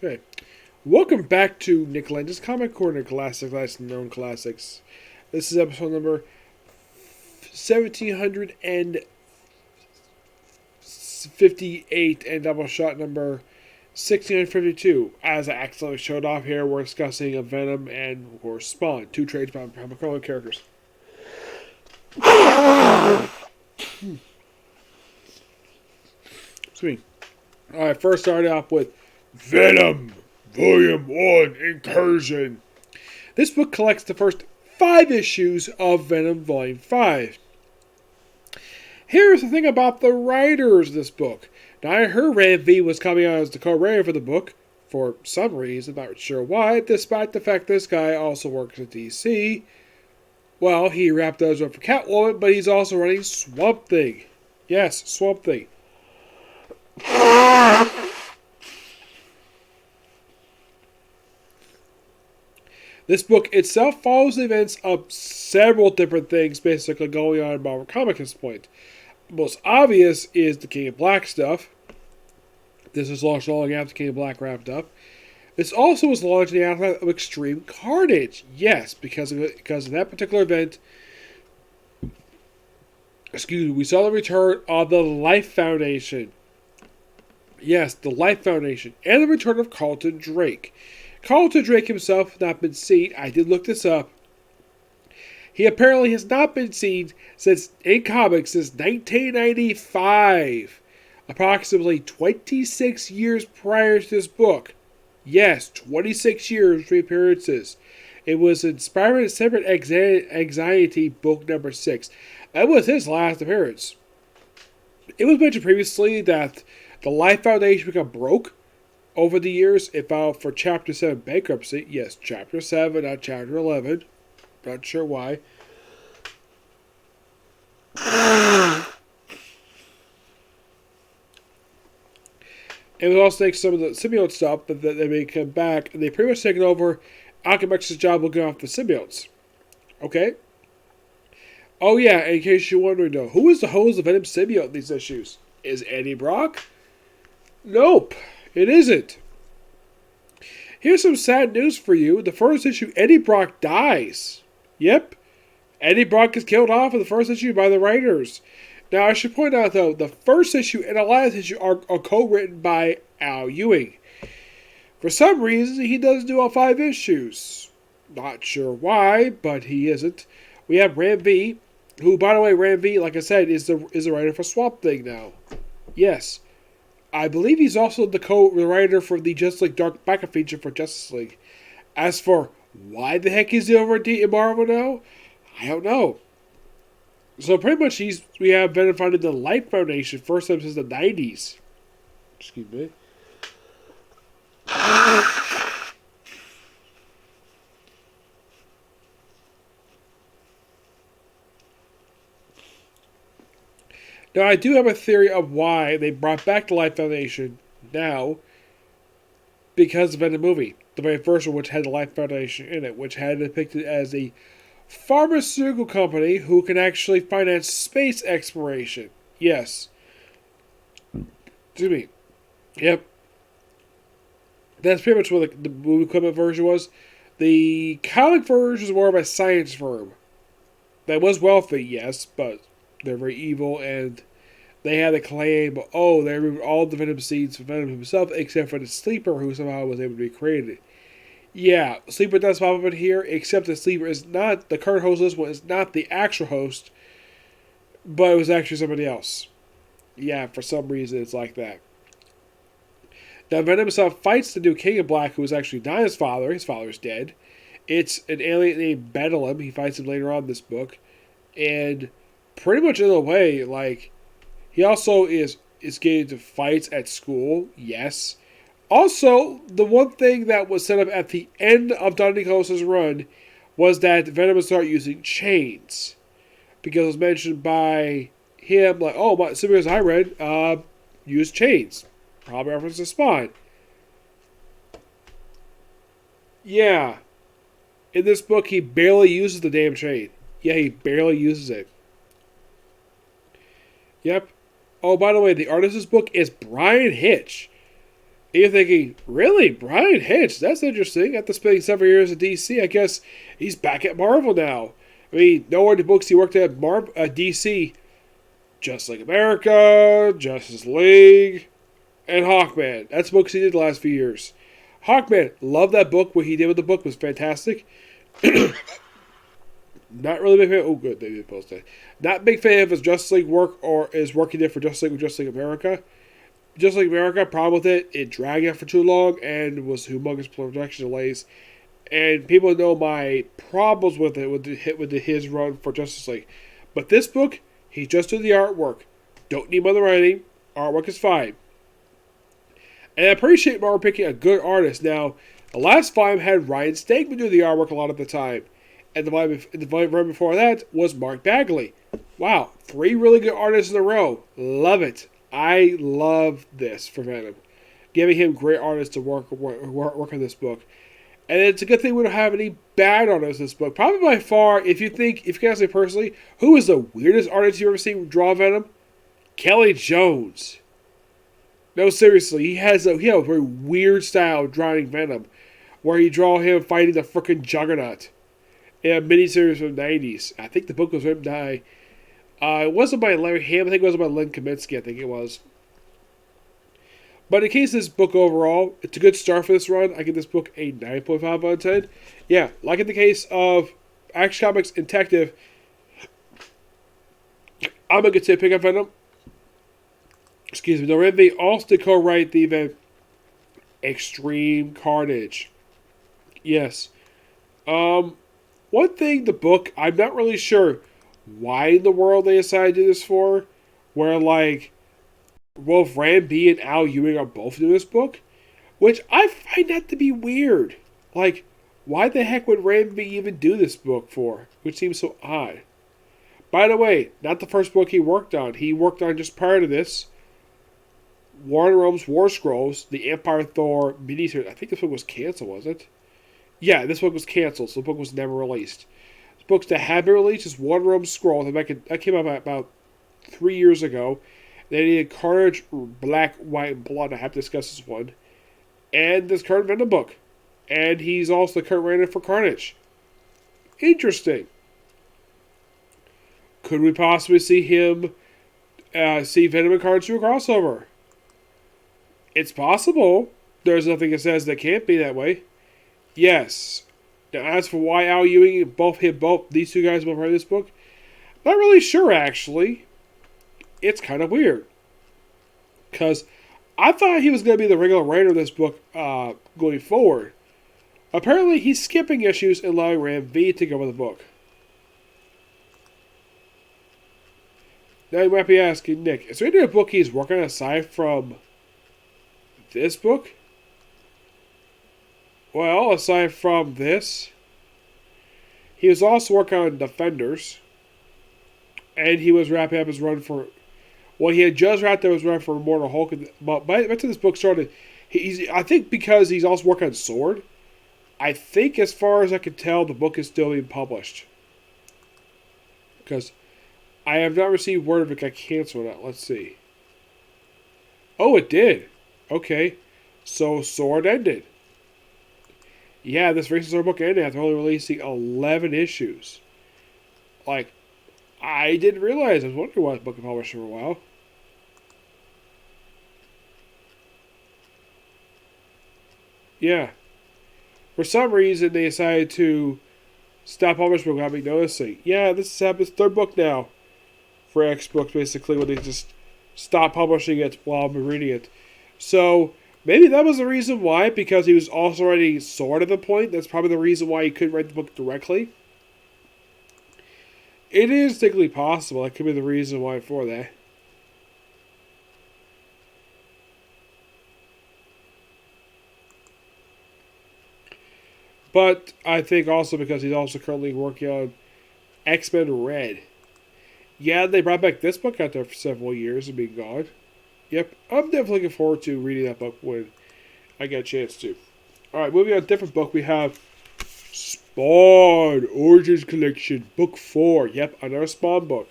Okay. Welcome back to Nick Lenz's Comic Corner Classics, Known Classics. This is episode number 1758 and Doubleshot number 1652. As I accidentally showed off here, we're discussing a Venom and, of course, Spawn, two trades from Carlton characters. Excuse me. Alright, first started off with Venom, Volume 1, Incursion. This book collects the first 5 issues of Venom, Volume 5. Here's the thing about the writers of this book. Now, I heard Ram V was coming out as the co-writer for the book, for some reason, not sure why, despite the fact this guy also works at DC. Well, he wrapped those up for Catwoman, but he's also running Swamp Thing. Yes, Swamp Thing. This book itself follows the events of several different things basically going on in Marvel Comics at this point. The most obvious is the King of Black stuff. This is launched long after King of Black wrapped up. This also was launched in the aftermath of Extreme Carnage. Yes, because of that particular event, we saw the return of the Life Foundation. Yes, the Life Foundation. And the return of Carlton Drake. Carlton Drake himself has not been seen. I did look this up. He apparently has not been seen in comics since 1995. Approximately 26 years prior to this book. Yes, 26 years between appearances. It was Inspiring and Separate Anxiety, book number 6. That was his last appearance. It was mentioned previously that the Life Foundation became broke over the years. It filed for Chapter 7 bankruptcy. Yes, Chapter 7, not Chapter 11. Not sure why. It was also like some of the symbiote stuff that they may come back, and they pretty much taken over Alchemix's job looking after the symbiotes. Okay? Oh yeah, in case you're wondering though, who is the host of Venom symbiote in these issues? Is Eddie Brock? Nope, it isn't. Here's some sad news for you. The first issue, Eddie Brock dies. Yep. Eddie Brock is killed off in the first issue by the writers. Now, I should point out, though, the first issue and the last issue are co-written by Al Ewing. For some reason, he doesn't do all 5 issues. Not sure why, but he isn't. We have Ram V, who, by the way, Ram V, like I said, is the writer for Swamp Thing now. Yes. I believe he's also the writer for the Justice League Dark Backup feature for Justice League. As for why the heck is he over at Marvel now, I don't know. So pretty much we have Venom founded the Life Foundation first time since the 90s. Excuse me. Now, I do have a theory of why they brought back the Life Foundation now. Because of the movie. The very first one, which had the Life Foundation in it, which had it depicted as a pharmaceutical company who can actually finance space exploration. Yes. Excuse me. Yep. That's pretty much what the movie equipment version was. The comic version was more of a science firm. That was wealthy, yes, but they're very evil, and they had a claim, they removed all the Venom seeds from Venom himself, except for the Sleeper, who somehow was able to be created. Yeah, Sleeper does pop up in here, except that Sleeper is not, the current host of this one is not the actual host, but it was actually somebody else. Yeah, for some reason it's like that. Now, Venom himself fights the new King of Black, who is actually not his father. His father's dead. It's an alien named Venom. He fights him later on in this book. And pretty much in a way, like, he also is getting into fights at school, yes. Also, the one thing that was set up at the end of Don Nicholas's run was that Venom would start using chains. Because it was mentioned by him, like, my superheroes I read use chains. Probably reference to Spawn. Yeah. In this book, he barely uses the damn chain. Yeah, he barely uses it. Yep. Oh, by the way, the artist of this book is Brian Hitch. And you're thinking, really? Brian Hitch? That's interesting. After spending several years at DC, I guess he's back at Marvel now. I mean, no one the books he worked at DC, Just Like America, Justice League, and Hawkman. That's books he did the last few years. Hawkman, love that book. What he did with the book was fantastic. Not really big fan. Oh, good. They did post that. Not big fan of his Justice League work or his work he did for Justice League with Justice League America. Just Like America, problem with it dragged out for too long and was humongous production delays. And people know my problems with it with his run for Justice League. But this book, he just did the artwork. Don't need other writing. Artwork is fine. And I appreciate Marvel picking a good artist. Now, the last volume had Ryan Stegman do the artwork a lot of the time. And the volume before that was Mark Bagley. Wow, 3 really good artists in a row. Love it. I love this for Venom. Giving him great artists to work on this book. And it's a good thing we don't have any bad artists in this book. Probably by far, if you can ask me personally, who is the weirdest artist you've ever seen draw Venom? Kelly Jones. No, seriously, he has a very weird style of drawing Venom, where you draw him fighting the frickin' Juggernaut in a miniseries from the 90s. I think the book was written by, it wasn't by Larry Hamm, I think it was by Len Kaminsky, I think it was. But in case of this book overall, it's a good start for this run. I give this book a 9.5 out of 10. Yeah, like in the case of Action Comics Detective, I'm going to get to pick up Venom. Excuse me. No, they also co-write the event Extreme Carnage. Yes. One thing, the book, I'm not really sure why in the world they decided to do this for, where, like, both Ram B and Al Ewing are both in this book, which I find that to be weird. Like, why the heck would Ram B even do this book for? Which seems so odd. By the way, not the first book he worked on. He worked on, just prior to this, Warren Rome's War Scrolls, the Empire Thor miniseries. I think this book was canceled, was it? Yeah, this book was canceled, so the book was never released. The books that have been released is Warren Rome's Scrolls. That came out about 3 years ago. Then he had Carnage, Black, White, and Blood. I have to discuss this one. And this current Venom book. And he's also the current writer for Carnage. Interesting. Could we possibly see him, see Venom and Carnage do a crossover? It's possible. There's nothing that says that can't be that way. Yes. Now, as for why Al Ewing these two guys both write this book, not really sure, actually. It's kind of weird. Because I thought he was going to be the regular writer of this book going forward. Apparently, he's skipping issues and allowing Ram V to go with the book. Now you might be asking, Nick, is there any other book he's working on aside from this book? Well, aside from this, he was also working on Defenders. And he was wrapping up his run for... Well, he had just wrapped up his run for Immortal Hulk. But by the time this book started, I think because he's also working on Sword, I think as far as I can tell, the book is still being published. Because I have not received word if it got canceled or not. Let's see. Oh, it did. Okay. So Sword ended. Yeah, this recent Sword book ended after only releasing 11 issues. Like, I didn't realize. I was wondering why the book was published for a while. Yeah. For some reason, they decided to stop publishing without me noticing. Yeah, this is his third book now for X Books, basically, when they just stopped publishing it while I'm reading it. So, maybe that was the reason why, because he was also writing Sword at the point. That's probably the reason why he couldn't write the book directly. It is technically possible. That could be the reason why for that. But I think also because he's also currently working on X-Men Red. Yeah, they brought back this book out there for several years and being gone. Yep, I'm definitely looking forward to reading that book when I get a chance to. Alright, moving on to a different book, we have Spawn Origins Collection, Book 4. Yep, another Spawn book.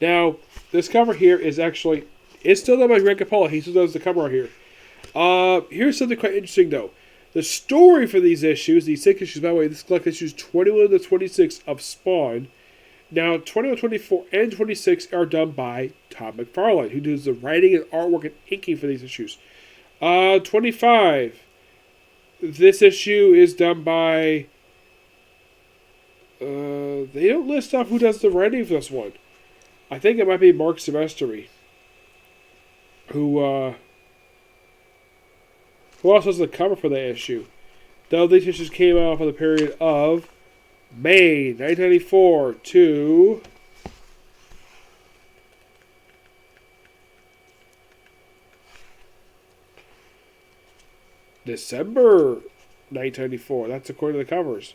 Now, this cover here is actually It's still done by Greg Capullo. He still does the cover here. Here's something quite interesting, though. The story for these issues, these 6 issues, by the way, this collects issues 21 to 26 of Spawn. Now, 21, 24, and 26 are done by Todd McFarlane, who does the writing and artwork and inking for these issues. 25. This issue is done by... they don't list off who does the writing for this one. I think it might be Mark Silvestri. Who else does the cover for that issue? Though these issues came out for the period of May 1994 to December 1994. That's according to the covers.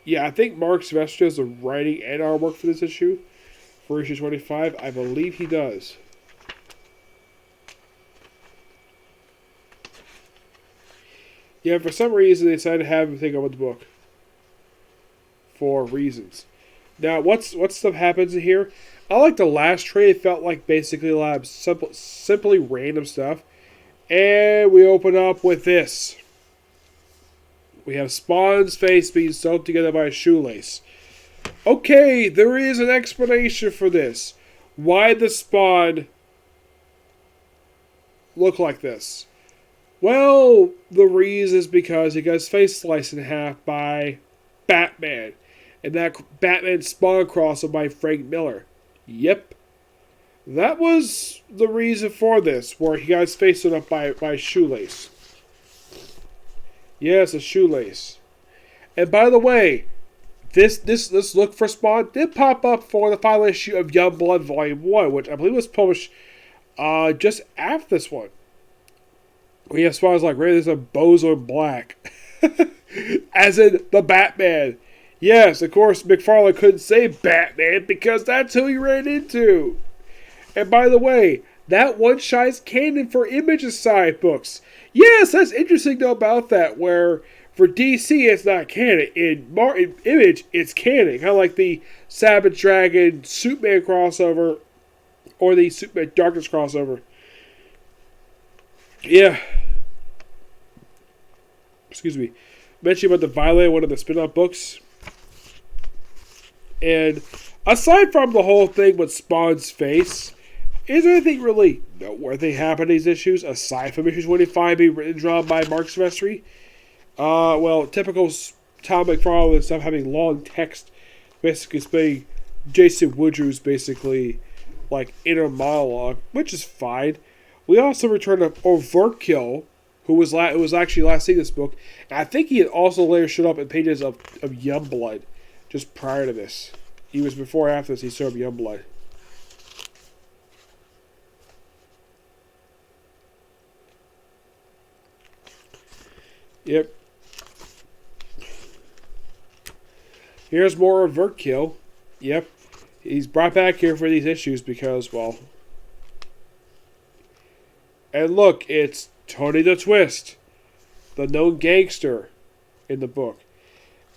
Yeah, I think Mark Silvestri does the writing and artwork for this issue. For issue 25, I believe he does. Yeah, for some reason they decided to have him take over the book. For reasons. Now, what stuff happens in here? I like the last trade. It felt like basically a lot of simply random stuff. And we open up with this. We have Spawn's face being sewed together by a shoelace. Okay, there is an explanation for this. Why does Spawn look like this? Well, the reason is because he got his face sliced in half by Batman. And that Batman Spawn crossover by Frank Miller. Yep. That was the reason for this, where he got his face sewn up by a shoelace. Yes, a shoelace. And by the way, this look for Spawn did pop up for the final issue of Youngblood Volume 1, which I believe was published just after this one. We have Spawn's like, right, there's a bozo in black. As in the Batman. Yes, of course, McFarlane couldn't say Batman because that's who he ran into. And by the way, that one shot is canon for Image's side books. Yes, that's interesting though about that, where for DC it's not canon. In Image, it's canon. Kind of like the Savage Dragon Superman crossover or the Superman Darkness crossover. Yeah. Excuse me. Mentioning about the Violet, one of the spin-off books. And aside from the whole thing with Spawn's face, is there anything really noteworthy happen in these issues, aside from issue 25 being written and drawn by Mark Silvestri? Well, typical Tom McFarlane stuff, having long text, basically explaining Jason Woodrew's basically like inner monologue, which is fine. We also return to Overkill, who was actually last seen this book, and I think he had also later showed up in pages of Youngblood just prior to this. He was before or after this, he showed up Youngblood. Yep. Here's more Overkill. Yep. He's brought back here for these issues because, well... And look, it's Tony the Twist, the known gangster in the book.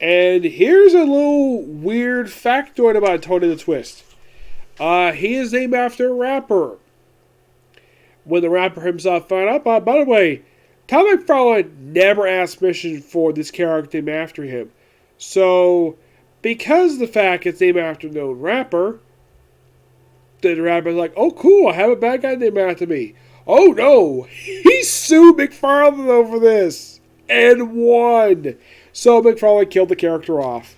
And here's a little weird factoid about Tony the Twist. He is named after a rapper. When the rapper himself found out, by the way, Tom McFarlane never asked permission for this character named after him. So, because of the fact it's named after a known rapper, the rapper's like, oh cool, I have a bad guy named after me. Oh no, he sued McFarlane over this, and won. So McFarlane killed the character off.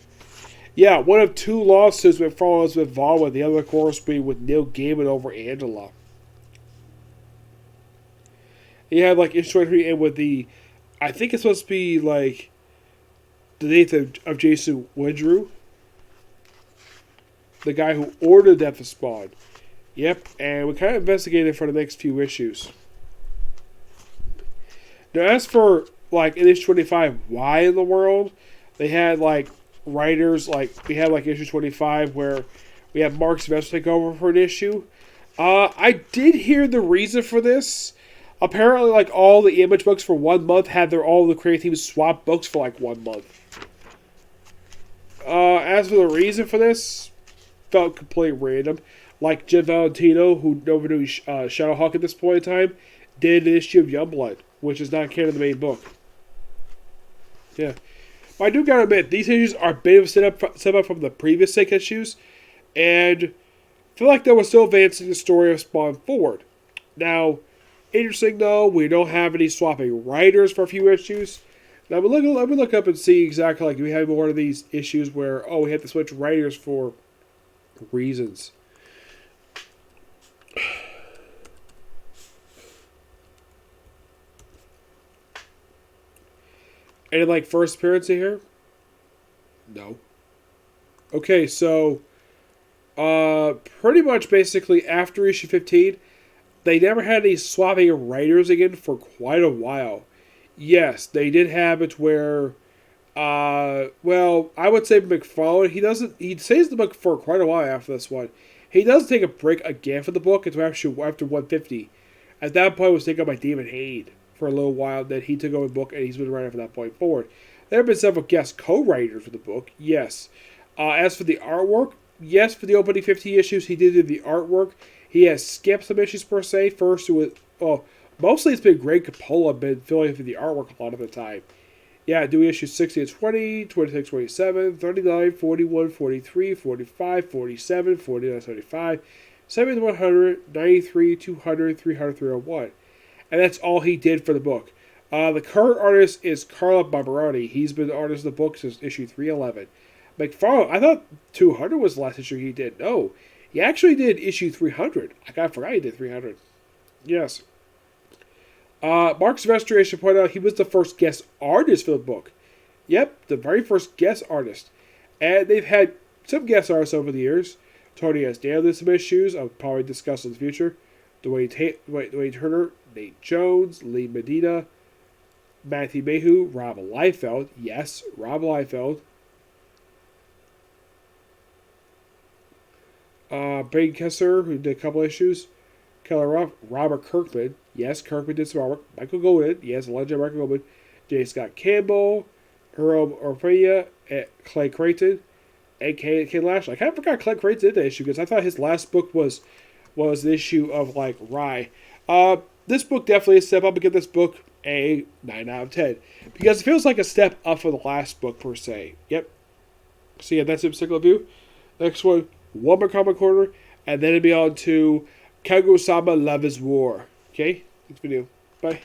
Yeah, one of two lawsuits McFarlane was involved with, the other of course being with Neil Gaiman over Angela. He had like issue 23 and with the, I think it's supposed to be like the death of Jason Woodrew, the guy who ordered the death of Spawn. Yep, and we kind of investigated for the next few issues. Now, as for, like, in issue 25, why in the world? They had, like, writers, like, we had, like, issue 25 where we had Mark Silvestri take over for an issue. I did hear the reason for this. Apparently, like, all the Image books for 1 month had all the creative teams swap books for, like, 1 month. As for the reason for this, felt completely random. Like Jim Valentino, who nobody knew Shadowhawk at this point in time, did an issue of Youngblood, which is not canon of the main book. Yeah. But I do gotta admit, these issues are a bit of a step up from the previous 6 issues, and I feel like they were still advancing the story of Spawn forward. Now, interesting though, we don't have any swapping writers for a few issues. Now, let me look up and see exactly, like, do we have one of these issues where, we have to switch writers for reasons. Any, like, first appearance in here? No. Okay, so, pretty much basically after issue 15, they never had any swapping of writers again for quite a while. Yes, they did have it where, I would say McFarlane, he stays in the book for quite a while after this one. He does take a break again for the book until after 150. At that point, it was taken up by David Haid for a little while, then he took over the book, and he's been writing from that point forward. There have been several guest co-writers for the book, yes. As for the artwork, yes, for the opening 50 issues, he did do the artwork. He has skipped some issues per se. First, mostly it's been Greg Capullo been filling in for the artwork a lot of the time. Yeah, doing issues 60 and 20, 26, 27, 39, 41, 43, 45, 47, 49, 75, 70, 100, 93, 200, 300, 301. And that's all he did for the book. The current artist is Carla Barbarati. He's been the artist of the book since issue 311. McFarlane, I thought 200 was the last issue he did. No, he actually did issue 300. I forgot he did 300. Yes. Mark Silvestri, I should point out, he was the first guest artist for the book. Yep, the very first guest artist. And they've had some guest artists over the years. Tony S. Dale did some issues. I'll probably discuss in the future. Dwayne Turner, Nate Jones, Lee Medina, Matthew Mayhew, Rob Liefeld. Yes, Rob Liefeld. Braden Kessler, who did a couple issues. Keller Ruff, Robert Kirkman. Yes, Kirkman did some artwork. Michael Golden. Yes, legend Michael Golden. J. Scott Campbell, Earl Orpea, Clay Creighton, and Ken Lashley. I kind of forgot Clay Creighton did that issue because I thought his last book was the issue of, like, Rye. This book definitely is a step up. I give this book a 9 out of 10 because it feels like a step up from the last book per se. Yep. So yeah, that's a particular view. Next one more comic corner, and then it'll be on to Kaguya-sama Love is War. Okay? Next video. Bye.